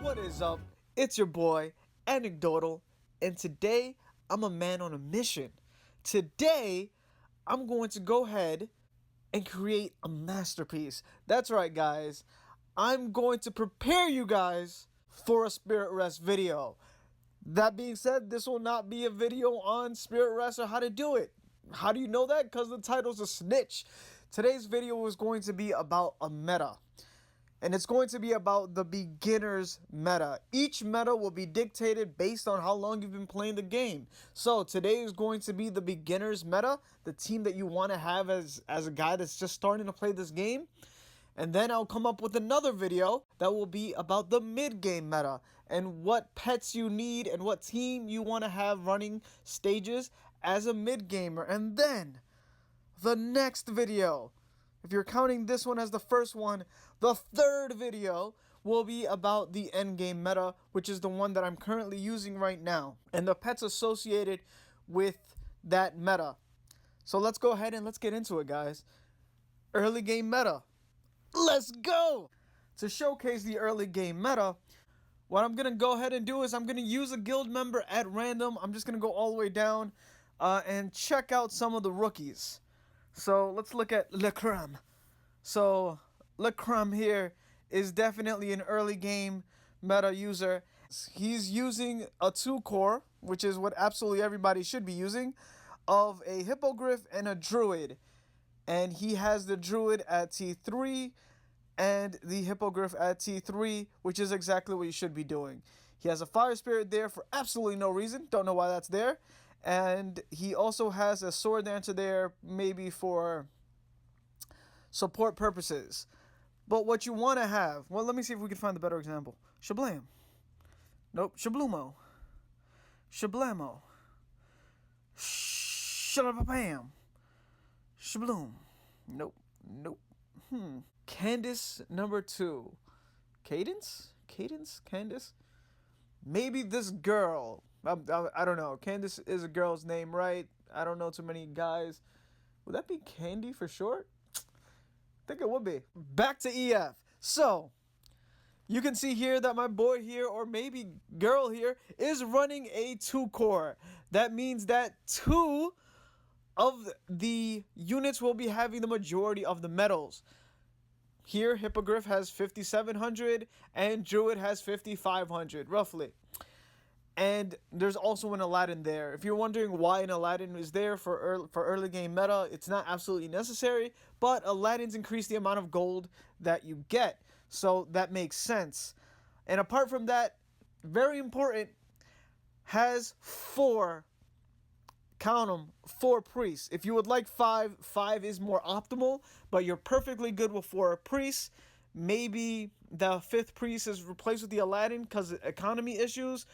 What is up? It's your boy, Anecdotal, and today I'm a man on a mission. Today, I'm going to go ahead and create a masterpiece. That's right, guys. I'm going to prepare you guys for a Spirit Rest video. That being said, this will not be a video on Spirit Rest or how to do it. How do you know that? Because the title's a snitch. Today's video is going to be about a meta. And it's going to be about the beginner's meta. Each meta will be dictated based on how long you've been playing the game. So today is going to be the beginner's meta, the team that you want to have as a guy that's just starting to play this game. And then I'll come up with another video that will be about the mid-game meta and what pets you need and what team you want to have running stages as a mid-gamer. And then the next video, if you're counting this one as the first one, the third video will be about the endgame meta, which is the one that I'm currently using right now, and the pets associated with that meta. So let's go ahead and let's get into it, guys. Early game meta. Let's go! To showcase the early game meta, what I'm going to go ahead and do is I'm going to use a guild member at random. I'm just going to go all the way down and check out some of the rookies. So let's look at Le Creme. So Le Creme here is definitely an early game meta user. He's using a 2-core, which is what absolutely everybody should be using, of a Hippogriff and a Druid. And he has the Druid at T3 and the Hippogriff at T3, which is exactly what you should be doing. He has a Fire Spirit there for absolutely no reason. Don't know why that's there. And he also has a Sword Dancer there, maybe for support purposes. But what you want to have... Well, let me see if we can find the better example. Shablam. Nope. Shablumo. Shablamo. Shalabam. Shabloom. Nope. Candace number 2. Cadence? Candace? Maybe this girl. I don't know. Candace is a girl's name, right? I don't know too many guys. Would that be Candy for short? I think it would be. Back to EF. So, you can see here that my boy here, or maybe girl here, is running a 2-core. That means that 2 of the units will be having the majority of the medals. Here, Hippogriff has 5,700 and Druid has 5,500, roughly. And there's also an Aladdin there. If you're wondering why an Aladdin is there for early game meta, it's not absolutely necessary, but Aladdins increase the amount of gold that you get. So that makes sense. And apart from that, very important, has 4, count them, 4 priests. If you would like 5, 5 is more optimal, but you're perfectly good with 4 priests. Maybe the 5th priest is replaced with the Aladdin because of economy issues,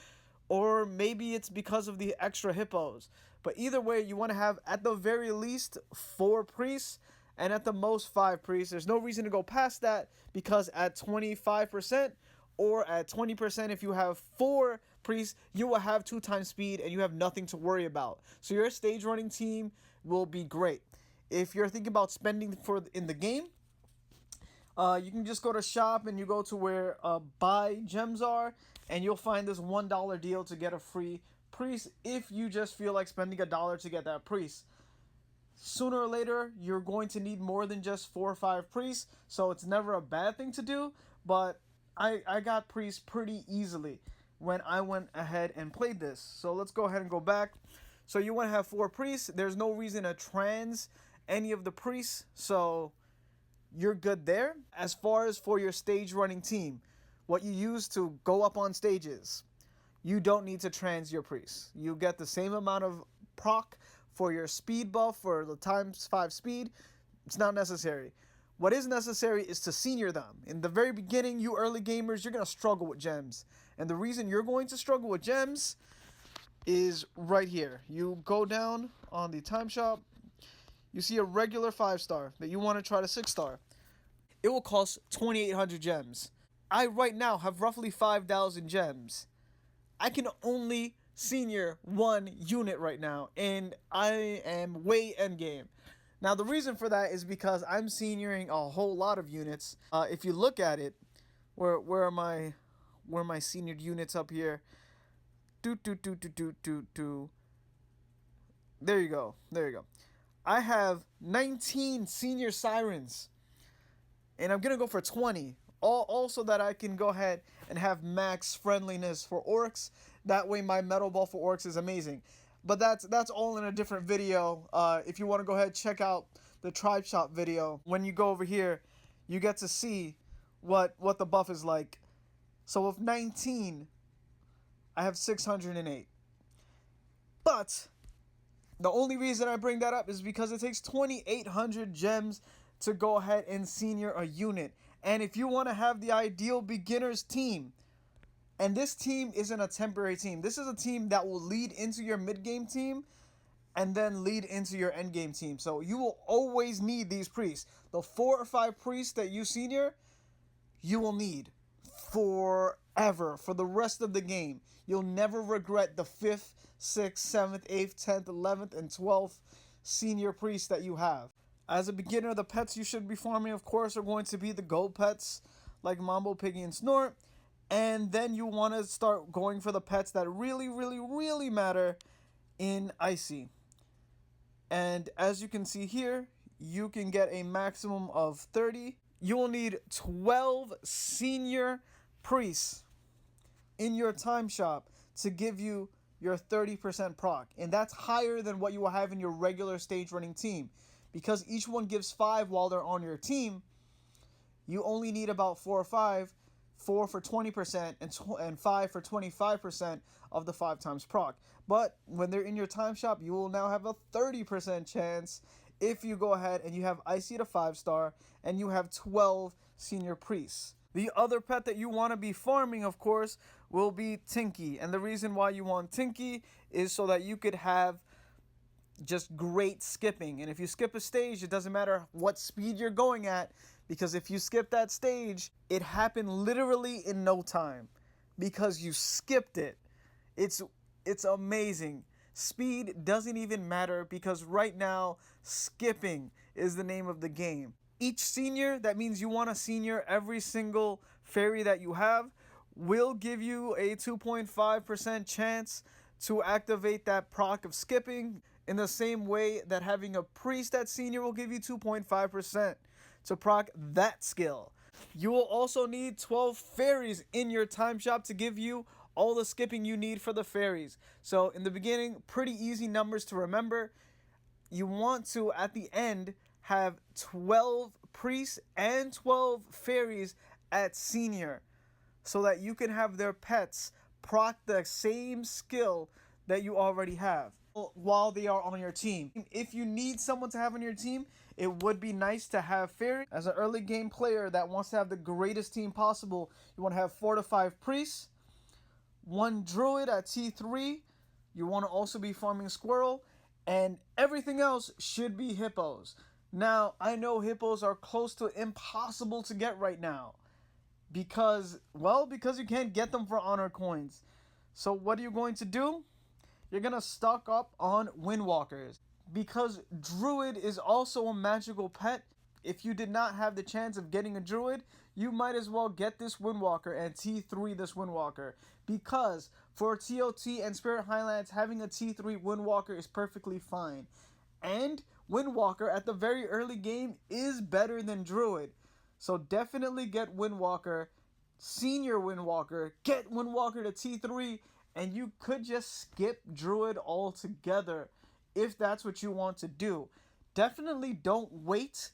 or maybe it's because of the extra hippos. But either way, you want to have at the very least 4 priests and at the most 5 priests. There's no reason to go past that because at 25% or at 20%, if you have 4 priests, you will have 2 times speed and you have nothing to worry about. So your stage running team will be great. If you're thinking about spending in the game, you can just go to shop and you go to where buy gems are, and you'll find this $1 deal to get a free priest if you just feel like spending $1 to get that priest. Sooner or later, you're going to need more than just 4 or 5 priests, so it's never a bad thing to do, but I got priests pretty easily when I went ahead and played this. So let's go ahead and go back. So you want to have 4 priests. There's no reason to trans any of the priests, so you're good there. As far as for your stage running team, what you use to go up on stages, you don't need to trans your priests. You get the same amount of proc for your speed buff for the times 5 speed. It's not necessary. What is necessary is to senior them. In the very beginning, you early gamers, you're going to struggle with gems. And the reason you're going to struggle with gems is right here. You go down on the time shop, you see a regular 5-star that you want to try to 6-star. It will cost 2,800 gems. I right now have roughly 5,000 gems. I can only senior 1 unit right now, and I am way endgame. Now the reason for that is because I'm senioring a whole lot of units. If you look at it, where are my seniored units up here? Do. There you go. There you go. I have 19 senior sirens, and I'm gonna go for 20. All so that I can go ahead and have max friendliness for orcs. That way, my metal ball for orcs is amazing. But that's all in a different video. If you want to go ahead, check out the tribe shop video. When you go over here, you get to see what the buff is like. So with 19, I have 608. But the only reason I bring that up is because it takes 2,800 gems to go ahead and senior a unit. And if you want to have the ideal beginner's team, and this team isn't a temporary team, this is a team that will lead into your mid-game team and then lead into your end-game team. So you will always need these priests. The 4 or 5 priests that you senior, you will need forever, for the rest of the game. You'll never regret the 5th, 6th, 7th, 8th, 10th, 11th, and 12th senior priests that you have. As a beginner, the pets you should be farming, of course, are going to be the gold pets like Mambo, Piggy, and Snort. And then you want to start going for the pets that really, really, really matter in Icy. And as you can see here, you can get a maximum of 30. You will need 12 senior priests in your time shop to give you your 30% proc. And that's higher than what you will have in your regular stage running team. Because each one gives 5 while they're on your team, you only need about 4 or 5, 4 for 20% and 5 for 25% of the 5 times proc. But when they're in your time shop, you will now have a 30% chance if you go ahead and you have Icy to 5-star and you have 12 senior priests. The other pet that you want to be farming, of course, will be Tinky. And the reason why you want Tinky is so that you could have just great skipping. And if you skip a stage, it doesn't matter what speed you're going at, because if you skip that stage, it happened literally in no time because you skipped it. It's amazing. Speed doesn't even matter because right now skipping is the name of the game. Each senior, that means you want to senior every single fairy that you have, will give you a 2.5% chance to activate that proc of skipping, in the same way that having a priest at senior will give you 2.5% to proc that skill. You will also need 12 fairies in your time shop to give you all the skipping you need for the fairies. So in the beginning, pretty easy numbers to remember. You want to, at the end, have 12 priests and 12 fairies at senior so that you can have their pets proc the same skill that you already have while they are on your team. If you need someone to have on your team, it would be nice to have fairy. As an early game player that wants to have the greatest team possible, you want to have 4 to 5 priests, 1 druid at T3. You want to also be farming squirrel, and everything else should be hippos. Now, I know hippos are close to impossible to get right now because you can't get them for honor coins. So what are you going to do? You're going to stock up on windwalkers. Because druid is also a magical pet, if you did not have the chance of getting a druid, you might as well get this windwalker and T3 this windwalker. Because for TOT and Spirit Highlands, having a T3 windwalker is perfectly fine. And windwalker at the very early game is better than druid. So definitely get windwalker, senior windwalker, get windwalker to T3, and you could just skip druid altogether if that's what you want to do. Definitely don't wait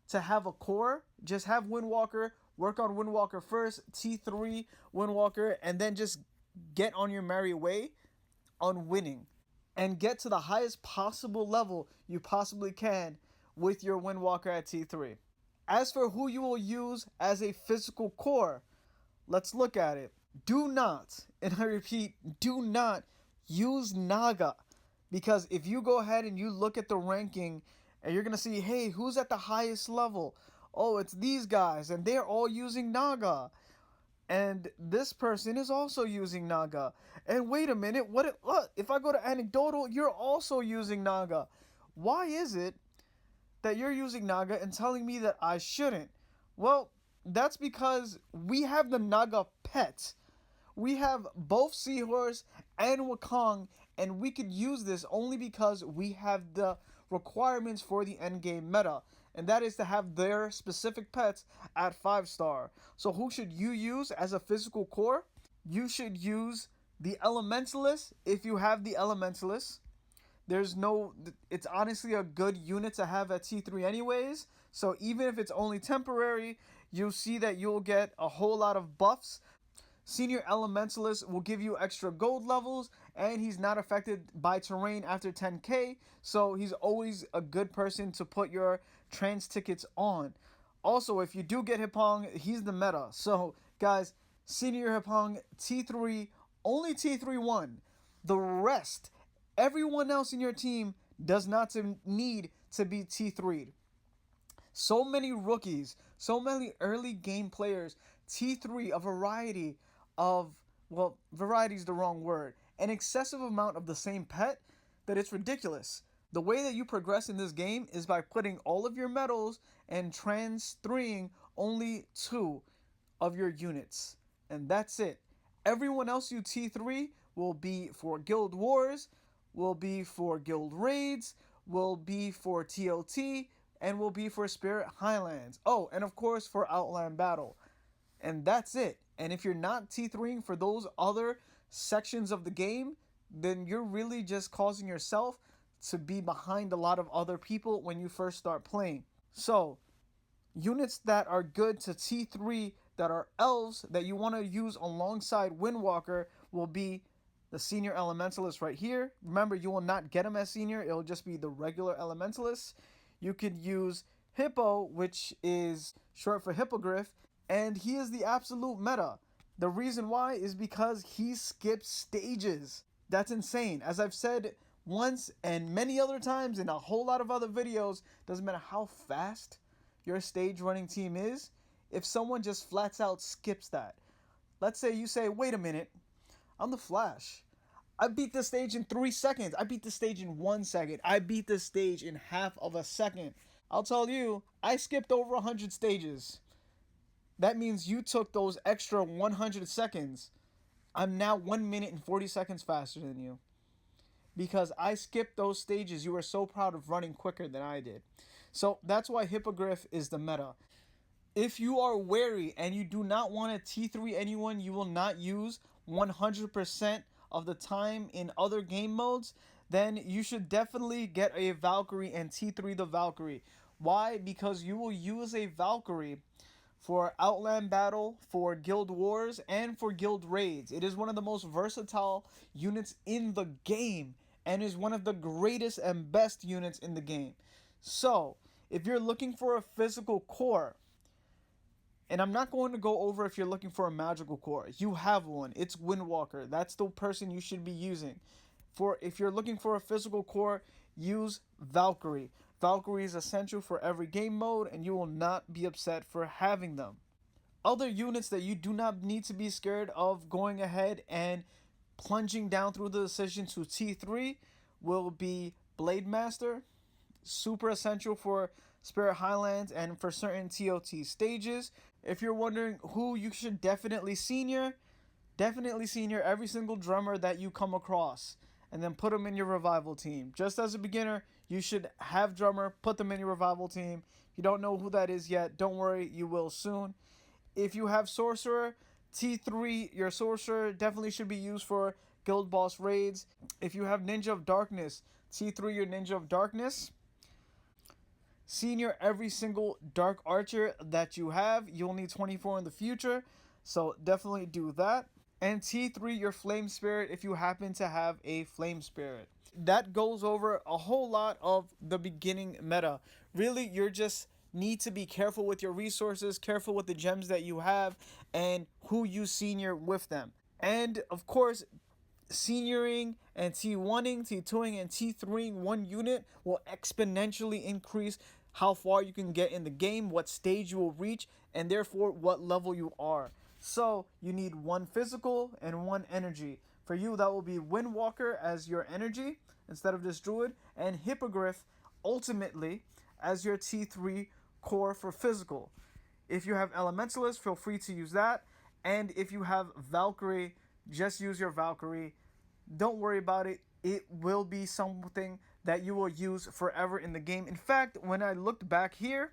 to have a core. Just have windwalker, work on windwalker first, T3 windwalker, and then just get on your merry way on winning and get to the highest possible level you possibly can with your windwalker at T3. As for who you will use as a physical core, let's look at it. Do not, and I repeat, do not use Naga. Because if you go ahead and you look at the ranking and you're going to see, hey, who's at the highest level? Oh, it's these guys, and they're all using Naga. And this person is also using Naga. And wait a minute, what if I go to Anecdotal, you're also using Naga. Why is it that you're using Naga and telling me that I shouldn't? Well, that's because we have the Naga pet. We have both Seahorse and Wukong, and we could use this only because we have the requirements for the endgame meta, and that is to have their specific pets at 5-star. So who should you use as a physical core? You should use the Elementalist if you have the Elementalist. There's no, it's honestly a good unit to have at T3 anyways. So even if it's only temporary, you'll see that you'll get a whole lot of buffs. Senior Elementalist will give you extra gold levels, and he's not affected by terrain after 10k, so he's always a good person to put your trans tickets on. Also, if you do get Hippong, he's the meta. So, guys, Senior Hippong, T3, only T3 1. The rest, everyone else in your team does not need to be T3'd. So many rookies, so many early game players, T3, a variety of, well, variety is the wrong word, an excessive amount of the same pet that it's ridiculous. The way that you progress in this game is by putting all of your medals and trans-3ing only 2 of your units. And that's it. Everyone else you T3 will be for Guild Wars, will be for Guild Raids, will be for TOT, and will be for Spirit Highlands. Oh, and of course for Outland Battle. And that's it. And if you're not T3ing for those other sections of the game, then you're really just causing yourself to be behind a lot of other people when you first start playing. So, units that are good to T3 that are elves that you want to use alongside Windwalker will be the Senior Elementalist right here. Remember, you will not get him as Senior. It'll just be the regular Elementalist. You could use Hippo, which is short for Hippogriff, and he is the absolute meta. The reason why is because he skips stages. That's insane. As I've said once and many other times in a whole lot of other videos, doesn't matter how fast your stage running team is, if someone just flats out skips that. Let's say you say, wait a minute, I'm the Flash. I beat the stage in 3 seconds. I beat the stage in 1 second. I beat the stage in half of a second. I'll tell you, I skipped over 100 stages. That means you took those extra 100 seconds. I'm now 1 minute and 40 seconds faster than you. Because I skipped those stages, you were so proud of running quicker than I did. So that's why Hippogriff is the meta. If you are wary and you do not want to T3 anyone you will not use 100% of the time in other game modes, then you should definitely get a Valkyrie and T3 the Valkyrie. Why? Because you will use a Valkyrie for Outland Battle, for Guild Wars, and for Guild Raids. It is one of the most versatile units in the game and is one of the greatest and best units in the game. So, if you're looking for a physical core, and I'm not going to go over if you're looking for a magical core. You have one. It's Windwalker. That's the person you should be using. For if you're looking for a physical core, use Valkyrie. Valkyrie is essential for every game mode, and you will not be upset for having them. Other units that you do not need to be scared of going ahead and plunging down through the decision to T3 will be Blade Master, super essential for Spirit Highlands and for certain TOT stages. If you're wondering who you should definitely senior every single drummer that you come across and then put them in your revival team. Just as a beginner, you should have drummer, put them in your revival team. If you don't know who that is yet, don't worry, you will soon. If you have sorcerer, T3, your sorcerer definitely should be used for guild boss raids. If you have Ninja of Darkness, T3 your Ninja of Darkness. Senior every single dark archer that you have. You'll need 24 in the future, so definitely do that. And T3 your flame spirit if you happen to have a flame spirit. That goes over a whole lot of the beginning meta. Really, you're just need to be careful with your resources, careful with the gems that you have, and who you senior with them. And of course, senioring and T1ing, T2ing, and T3ing one unit will exponentially increase how far you can get in the game, what stage you will reach, and therefore what level you are. So you need one physical and one energy. For you, that will be Windwalker as your energy instead of just Druid, and Hippogriff ultimately as your T3 core for physical. If you have Elementalist, feel free to use that. And if you have Valkyrie, just use your Valkyrie. Don't worry about it. It will be something that you will use forever in the game. In fact, when I looked back here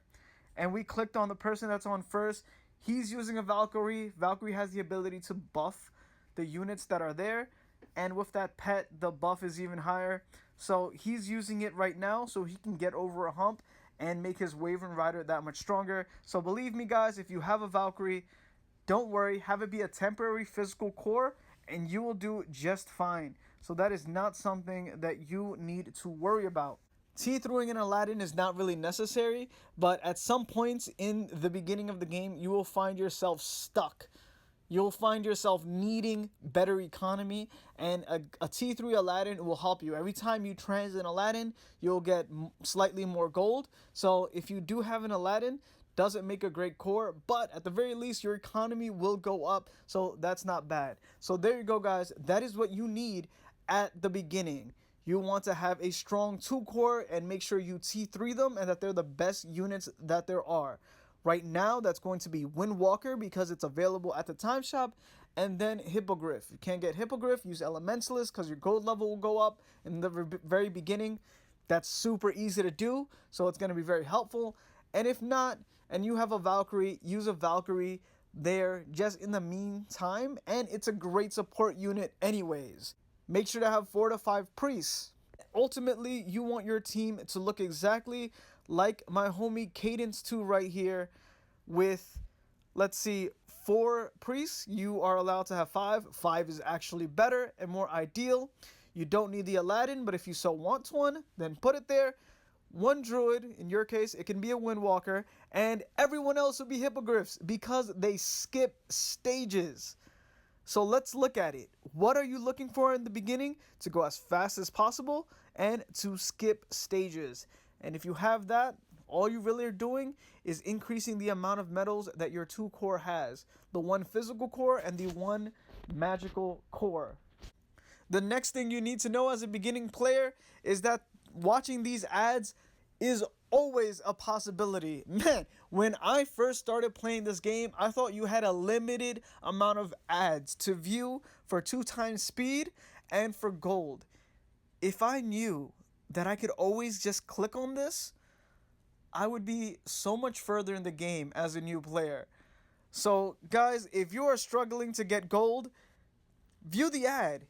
and we clicked on the person that's on first, he's using a Valkyrie. Valkyrie has the ability to buff the units that are there. And with that pet, the buff is even higher. So he's using it right now so he can get over a hump and make his Wyvern Rider that much stronger. So believe me, guys, if you have a Valkyrie, don't worry, have it be a temporary physical core and you will do just fine. So that is not something that you need to worry about. T-throwing in Aladdin is not really necessary, but at some points in the beginning of the game, you will find yourself stuck. You'll find yourself needing better economy, and a T3 Aladdin will help you. Every time you trans an Aladdin, you'll get slightly more gold. So if you do have an Aladdin, doesn't make a great core, but at the very least, your economy will go up, so that's not bad. So there you go, guys. That is what you need at the beginning. You want to have a strong 2-core and make sure you T3 them and that they're the best units that there are. Right now, that's going to be Windwalker because it's available at the time shop, and then Hippogriff. You can't get Hippogriff, use Elementalist because your gold level will go up in the very beginning. That's super easy to do, so it's going to be very helpful. And if not, and you have a Valkyrie, use a Valkyrie there just in the meantime, and it's a great support unit anyways. Make sure to have 4 to 5 priests. Ultimately, you want your team to look exactly like my homie Cadence 2 right here with, let's see, 4 priests. You are allowed to have 5. 5 is actually better and more ideal. You don't need the Aladdin, but if you so want one, then put it there. 1 druid, in your case, it can be a Windwalker, and everyone else will be Hippogriffs because they skip stages. So let's look at it. What are you looking for in the beginning? To go as fast as possible and to skip stages. And if you have that, all you really are doing is increasing the amount of medals that your 2-core has. The 1 physical core and the 1 magical core. The next thing you need to know as a beginning player is that watching these ads is always a possibility. Man, when I first started playing this game, I thought you had a limited amount of ads to view for 2 times speed and for gold. If I knew that I could always just click on this, I would be so much further in the game as a new player. So guys, if you are struggling to get gold, view the ad.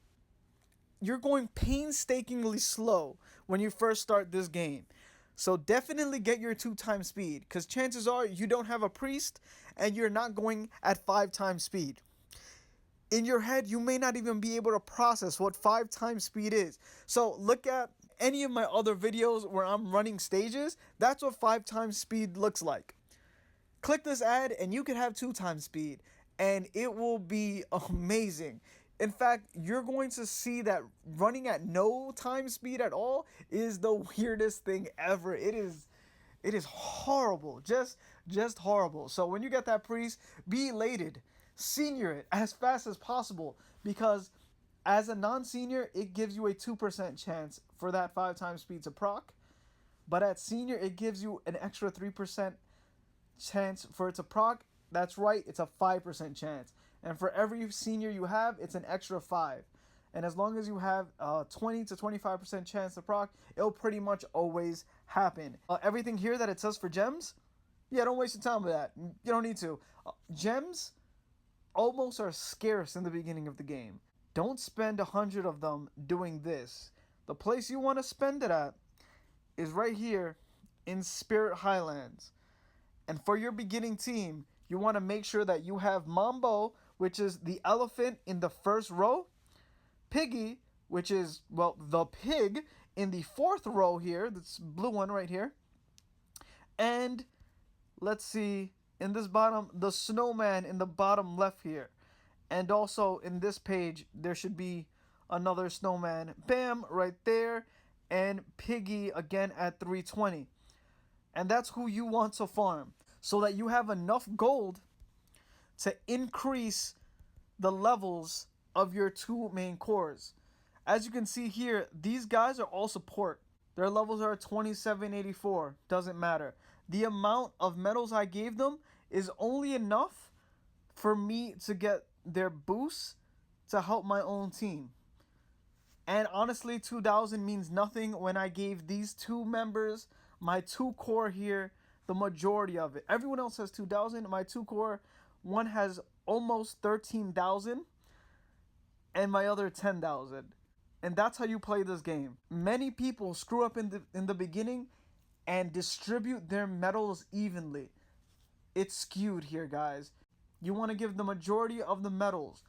You're going painstakingly slow when you first start this game. So definitely get your 2 times speed, because chances are you don't have a priest and you're not going at 5 times speed. In your head, you may not even be able to process what 5 times speed is. So look at any of my other videos where I'm running stages. That's what 5 times speed looks like. Click this ad and you can have 2 times speed, and it will be amazing. In fact, you're going to see that running at no time speed at all is the weirdest thing ever. It is horrible. Just horrible. So when you get that priest, be elated. Senior it as fast as possible, because as a non-senior, it gives you a 2% chance for that 5 times speed to proc. But at senior, it gives you an extra 3% chance for it to proc. That's right, it's a 5% chance. And for every senior you have, it's an extra 5. And as long as you have a 20 to 25% chance to proc, it'll pretty much always happen. Everything here that it says for gems, yeah, don't waste your time with that. You don't need to. Gems almost are scarce in the beginning of the game. Don't spend 100 of them doing this. The place you want to spend it at is right here in Spirit Highlands. And for your beginning team, you want to make sure that you have Mambo, which is the elephant in the first row, Piggy, which is, well, the pig in the 4th row here, this blue one right here, and let's see, in this bottom, the snowman in the bottom left here. And also in this page, there should be another snowman, bam, right there, and Piggy again at 320. And that's who you want to farm, so that you have enough gold to increase the levels of your 2 main cores. As you can see here, these guys are all support. Their levels are 2784. Doesn't matter. The amount of medals I gave them is only enough for me to get their boosts to help my own team. And honestly, 2000 means nothing when I gave these two members, my two core here, the majority of it. Everyone else has 2000. My two core, one has almost 13,000 and my other 10,000. And that's how you play this game. Many people screw up in the beginning and distribute their medals evenly. It's skewed here, guys. You want to give the majority of the medals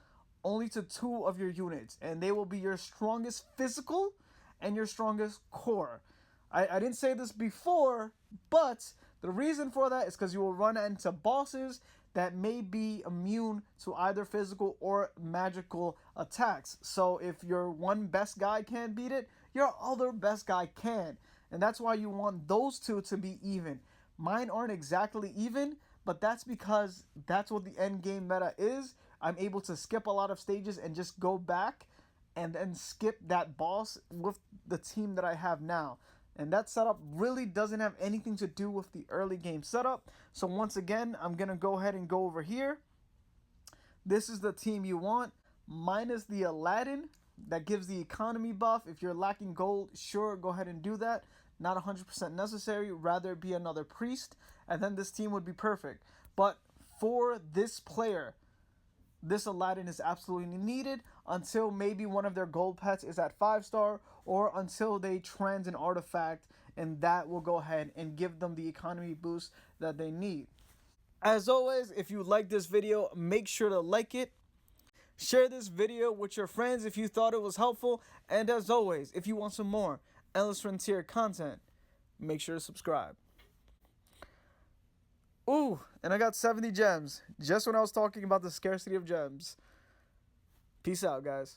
only to two of your units, and they will be your strongest physical and your strongest core. I didn't say this before, but the reason for that is because you will run into bosses that may be immune to either physical or magical attacks. So if your one best guy can't beat it, your other best guy can. And that's why you want those two to be even. Mine aren't exactly even, but that's because that's what the end game meta is. I'm able to skip a lot of stages and just go back and then skip that boss with the team that I have now. And that setup really doesn't have anything to do with the early game setup. So once again, I'm going to go ahead and go over here. This is the team you want, minus the Aladdin that gives the economy buff. If you're lacking gold, sure, go ahead and do that. Not 100% necessary, rather be another priest, and then this team would be perfect. But for this player, this Aladdin is absolutely needed until maybe one of their gold pets is at 5-star, or until they trans an artifact, and that will go ahead and give them the economy boost that they need. As always, if you like this video, make sure to like it. Share this video with your friends if you thought it was helpful. And as always, if you want some more Endless Frontier content, make sure to subscribe. Ooh, and I got 70 gems just when I was talking about the scarcity of gems. Peace out, guys.